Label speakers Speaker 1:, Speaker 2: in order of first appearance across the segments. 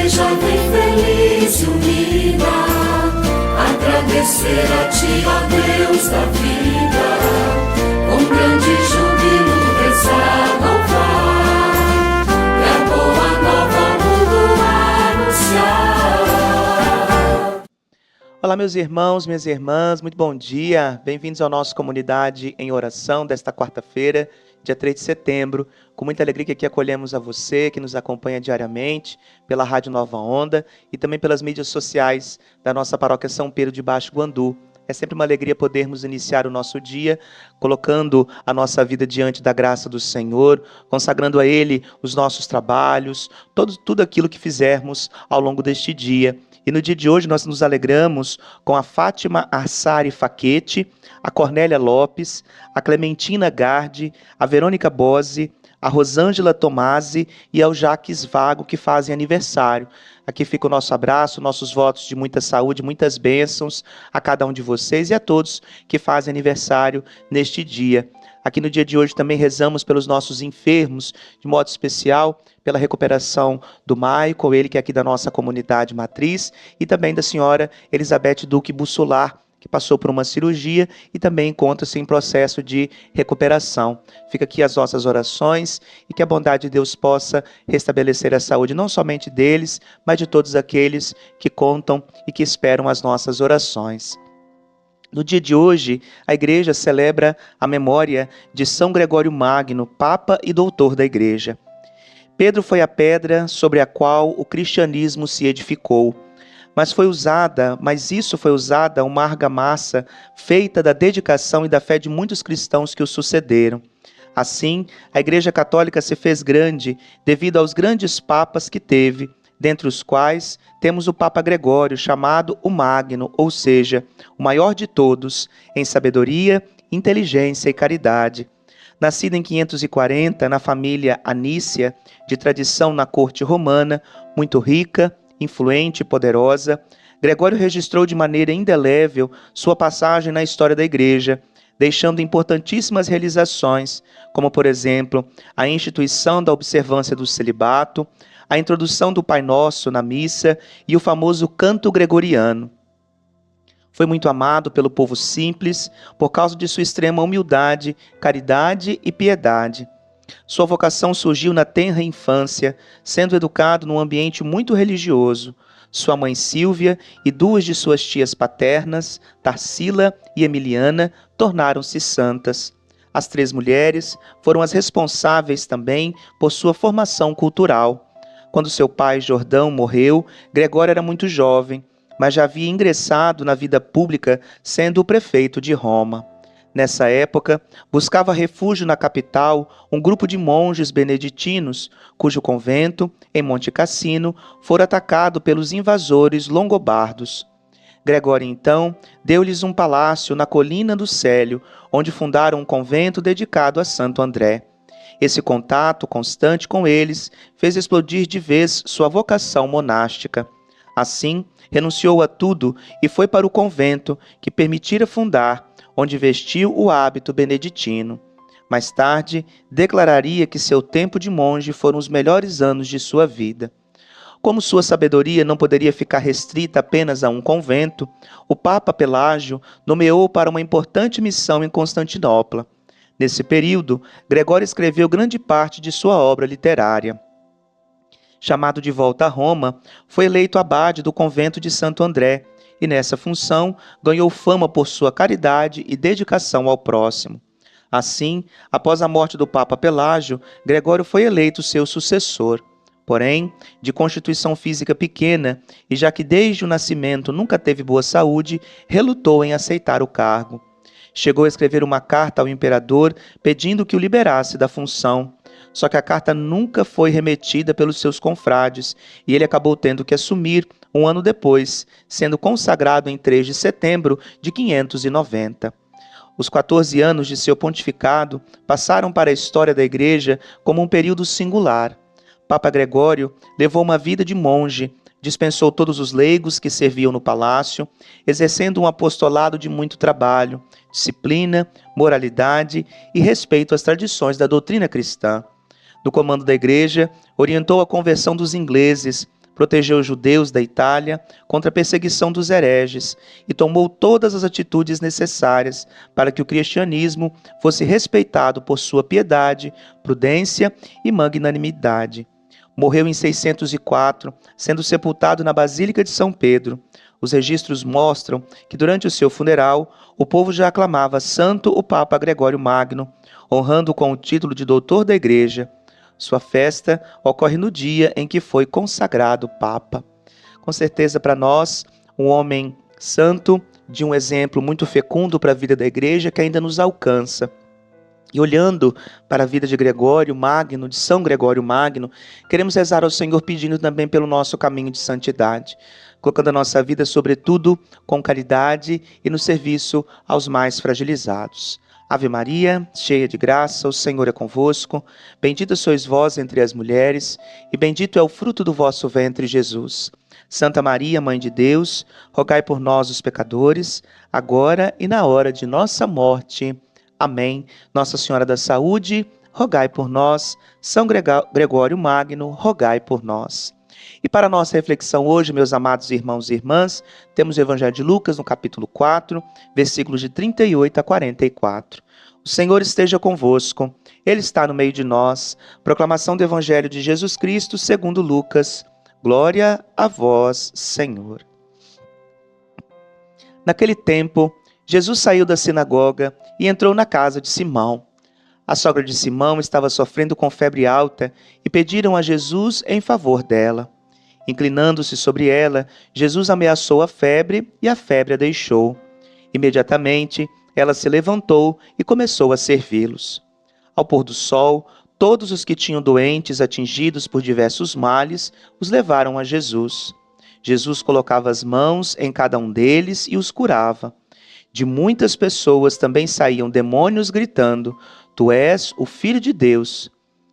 Speaker 1: igreja vem feliz e unida, agradecer a Ti, ó Deus da vida, com grande júbilo rezar, louvar, e a boa nova ao mundo anunciar.
Speaker 2: Olá, meus irmãos, minhas irmãs, muito bom dia. Bem-vindos à nossa comunidade em oração desta quarta-feira, dia 3 de setembro. Com muita alegria que aqui acolhemos a você, que nos acompanha diariamente pela Rádio Nova Onda e também pelas mídias sociais da nossa paróquia São Pedro de Baixo Guandu. É sempre uma alegria podermos iniciar o nosso dia colocando a nossa vida diante da graça do Senhor, consagrando a Ele os nossos trabalhos, tudo aquilo que fizermos ao longo deste dia. E no dia de hoje nós nos alegramos com a Fátima Arçari Faquete, a Cornélia Lopes, a Clementina Gardi, a Verônica Bose, a Rosângela Tomasi e ao Jaques Vago, que fazem aniversário. Aqui fica o nosso abraço, nossos votos de muita saúde, muitas bênçãos a cada um de vocês e a todos que fazem aniversário neste dia. Aqui no dia de hoje também rezamos pelos nossos enfermos, de modo especial pela recuperação do Michael, ele que é aqui da nossa comunidade matriz, e também da senhora Elizabeth Duque Bussolar, que passou por uma cirurgia e também encontra-se em processo de recuperação. Fica aqui as nossas orações e que a bondade de Deus possa restabelecer a saúde não somente deles, mas de todos aqueles que contam e que esperam as nossas orações. No dia de hoje, a Igreja celebra a memória de São Gregório Magno, Papa e Doutor da Igreja. Pedro foi a pedra sobre a qual o cristianismo se edificou, mas isso foi usada uma argamassa feita da dedicação e da fé de muitos cristãos que o sucederam. Assim, a Igreja Católica se fez grande devido aos grandes papas que teve, dentre os quais temos o Papa Gregório, chamado o Magno, ou seja, o maior de todos, em sabedoria, inteligência e caridade. Nascido em 540, na família Anícia, de tradição na corte romana, muito rica, influente e poderosa, Gregório registrou de maneira indelével sua passagem na história da Igreja, deixando importantíssimas realizações, como, por exemplo, a instituição da observância do celibato, a introdução do Pai Nosso na missa e o famoso canto gregoriano. Foi muito amado pelo povo simples por causa de sua extrema humildade, caridade e piedade. Sua vocação surgiu na tenra infância, sendo educado num ambiente muito religioso. Sua mãe Sílvia e duas de suas tias paternas, Tarsila e Emiliana, tornaram-se santas. As três mulheres foram as responsáveis também por sua formação cultural. Quando seu pai Jordão morreu, Gregório era muito jovem, mas já havia ingressado na vida pública sendo o prefeito de Roma. Nessa época, buscava refúgio na capital um grupo de monges beneditinos, cujo convento, em Monte Cassino, fora atacado pelos invasores longobardos. Gregório, então, deu-lhes um palácio na colina do Célio, onde fundaram um convento dedicado a Santo André. Esse contato constante com eles fez explodir de vez sua vocação monástica. Assim, renunciou a tudo e foi para o convento que permitira fundar, onde vestiu o hábito beneditino. Mais tarde, declararia que seu tempo de monge foram os melhores anos de sua vida. Como sua sabedoria não poderia ficar restrita apenas a um convento, o Papa Pelágio nomeou para uma importante missão em Constantinopla. Nesse período, Gregório escreveu grande parte de sua obra literária. Chamado de volta a Roma, foi eleito abade do convento de Santo André, e nessa função ganhou fama por sua caridade e dedicação ao próximo. Assim, após a morte do Papa Pelágio, Gregório foi eleito seu sucessor. Porém, de constituição física pequena, e já que desde o nascimento nunca teve boa saúde, relutou em aceitar o cargo. Chegou a escrever uma carta ao imperador pedindo que o liberasse da função. Só que a carta nunca foi remetida pelos seus confrades e ele acabou tendo que assumir um ano depois, sendo consagrado em 3 de setembro de 590. Os 14 anos de seu pontificado passaram para a história da Igreja como um período singular. Papa Gregório levou uma vida de monge, dispensou todos os leigos que serviam no palácio, exercendo um apostolado de muito trabalho, disciplina, moralidade e respeito às tradições da doutrina cristã. No comando da Igreja, orientou a conversão dos ingleses, protegeu os judeus da Itália contra a perseguição dos hereges e tomou todas as atitudes necessárias para que o cristianismo fosse respeitado por sua piedade, prudência e magnanimidade. Morreu em 604, sendo sepultado na Basílica de São Pedro. Os registros mostram que durante o seu funeral, o povo já aclamava Santo o Papa Gregório Magno, honrando-o com o título de Doutor da Igreja. Sua festa ocorre no dia em que foi consagrado Papa. Com certeza, para nós, um homem santo, de um exemplo muito fecundo para a vida da Igreja, que ainda nos alcança. E olhando para a vida de Gregório Magno, de São Gregório Magno, queremos rezar ao Senhor pedindo também pelo nosso caminho de santidade, colocando a nossa vida, sobretudo, com caridade e no serviço aos mais fragilizados. Ave Maria, cheia de graça, o Senhor é convosco. Bendita sois vós entre as mulheres, e bendito é o fruto do vosso ventre, Jesus. Santa Maria, Mãe de Deus, rogai por nós, os pecadores, agora e na hora de nossa morte. Amém. Nossa Senhora da Saúde, rogai por nós. São Gregório Magno, rogai por nós. E para a nossa reflexão hoje, meus amados irmãos e irmãs, temos o Evangelho de Lucas, no capítulo 4, versículos de 38 a 44. O Senhor esteja convosco, Ele está no meio de nós. Proclamação do Evangelho de Jesus Cristo, segundo Lucas. Glória a vós, Senhor. Naquele tempo, Jesus saiu da sinagoga e entrou na casa de Simão. A sogra de Simão estava sofrendo com febre alta e pediram a Jesus em favor dela. Inclinando-se sobre ela, Jesus ameaçou a febre e a febre a deixou. Imediatamente, ela se levantou e começou a servi-los. Ao pôr do sol, todos os que tinham doentes atingidos por diversos males os levaram a Jesus. Jesus colocava as mãos em cada um deles e os curava. De muitas pessoas também saíam demônios gritando: Tu és o Filho de Deus.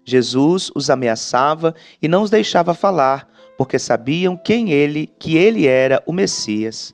Speaker 2: Jesus os ameaçava e não os deixava falar, porque sabiam que ele era o Messias.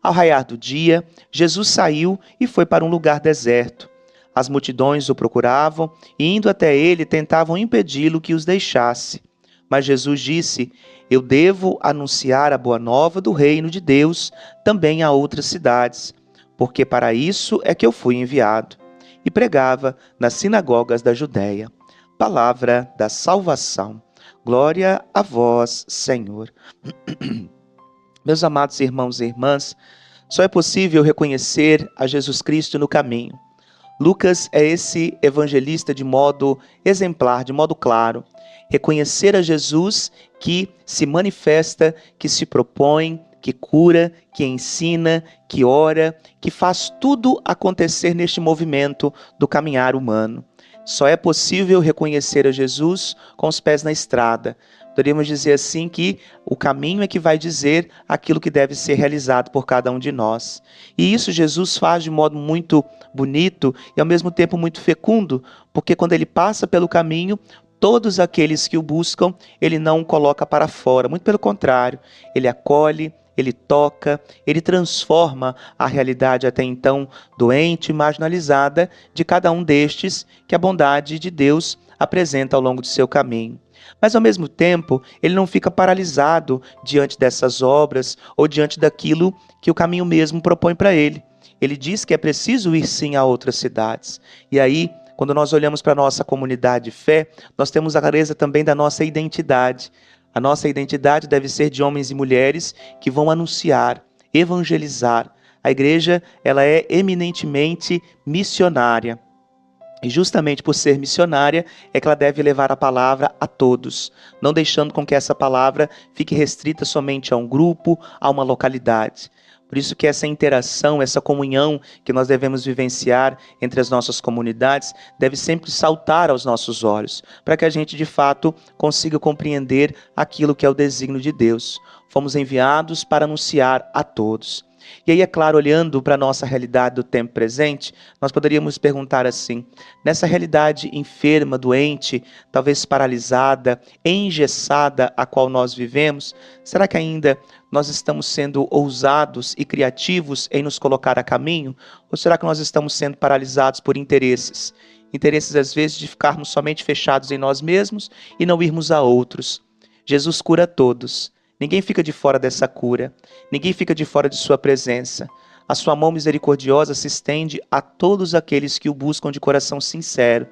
Speaker 2: Ao raiar do dia, Jesus saiu e foi para um lugar deserto. As multidões o procuravam e, indo até ele, tentavam impedi-lo que os deixasse. Mas Jesus disse: Eu devo anunciar a boa nova do reino de Deus também a outras cidades, porque para isso é que eu fui enviado. E pregava nas sinagogas da Judéia. Palavra da salvação. Glória a vós, Senhor. Meus amados irmãos e irmãs, só é possível reconhecer a Jesus Cristo no caminho. Lucas é esse evangelista de modo exemplar, de modo claro. Reconhecer a Jesus que se manifesta, que se propõe, que cura, que ensina, que ora, que faz tudo acontecer neste movimento do caminhar humano. Só é possível reconhecer a Jesus com os pés na estrada. Poderíamos dizer assim que o caminho é que vai dizer aquilo que deve ser realizado por cada um de nós. E isso Jesus faz de modo muito bonito e ao mesmo tempo muito fecundo, porque quando ele passa pelo caminho, todos aqueles que o buscam, ele não coloca para fora, muito pelo contrário, ele acolhe, ele toca, ele transforma a realidade até então doente e marginalizada de cada um destes que a bondade de Deus apresenta ao longo de seu caminho. Mas ao mesmo tempo, ele não fica paralisado diante dessas obras ou diante daquilo que o caminho mesmo propõe para ele. Ele diz que é preciso ir sim a outras cidades. E aí, quando nós olhamos para a nossa comunidade de fé, nós temos a clareza também da nossa identidade. A nossa identidade deve ser de homens e mulheres que vão anunciar, evangelizar. A igreja, ela é eminentemente missionária. E justamente por ser missionária, é que ela deve levar a palavra a todos, não deixando com que essa palavra fique restrita somente a um grupo, a uma localidade. Por isso que essa interação, essa comunhão que nós devemos vivenciar entre as nossas comunidades deve sempre saltar aos nossos olhos, para que a gente de fato consiga compreender aquilo que é o desígnio de Deus. Fomos enviados para anunciar a todos. E aí, é claro, olhando para a nossa realidade do tempo presente, nós poderíamos perguntar assim: nessa realidade enferma, doente, talvez paralisada, engessada a qual nós vivemos, será que ainda nós estamos sendo ousados e criativos em nos colocar a caminho? Ou será que nós estamos sendo paralisados por interesses? Interesses, às vezes, de ficarmos somente fechados em nós mesmos e não irmos a outros. Jesus cura todos. Ninguém fica de fora dessa cura. Ninguém fica de fora de sua presença. A sua mão misericordiosa se estende a todos aqueles que o buscam de coração sincero.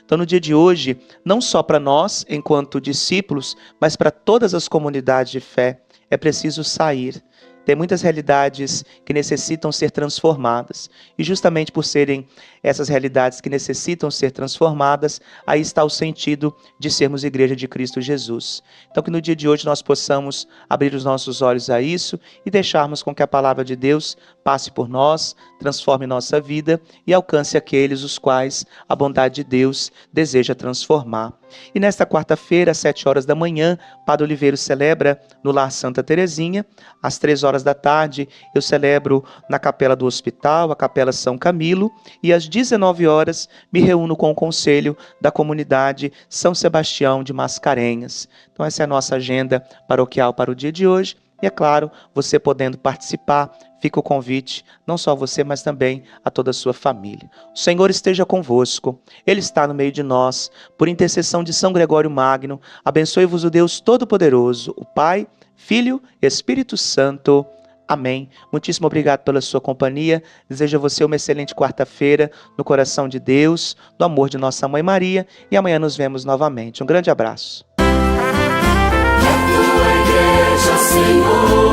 Speaker 2: Então, no dia de hoje, não só para nós, enquanto discípulos, mas para todas as comunidades de fé, é preciso sair. Tem muitas realidades que necessitam ser transformadas. E justamente por serem essas realidades que necessitam ser transformadas, aí está o sentido de sermos Igreja de Cristo Jesus. Então que no dia de hoje nós possamos abrir os nossos olhos a isso e deixarmos com que a palavra de Deus passe por nós, transforme nossa vida e alcance aqueles os quais a bondade de Deus deseja transformar. E nesta quarta-feira, às 7 horas da manhã, Padre Oliveira celebra no Lar Santa Terezinha. Às 3 horas da tarde, eu celebro na Capela do Hospital, a Capela São Camilo. E às 19 horas, me reúno com o Conselho da Comunidade São Sebastião de Mascarenhas. Então essa é a nossa agenda paroquial para o dia de hoje. E é claro, você podendo participar, fica o convite, não só a você, mas também a toda a sua família. O Senhor esteja convosco, Ele está no meio de nós. Por intercessão de São Gregório Magno, abençoe-vos o Deus Todo-Poderoso, o Pai, Filho e Espírito Santo. Amém. Muitíssimo obrigado pela sua companhia. Desejo a você uma excelente quarta-feira no coração de Deus, no amor de nossa Mãe Maria. E amanhã nos vemos novamente. Um grande abraço.
Speaker 1: Tua igreja, Senhor.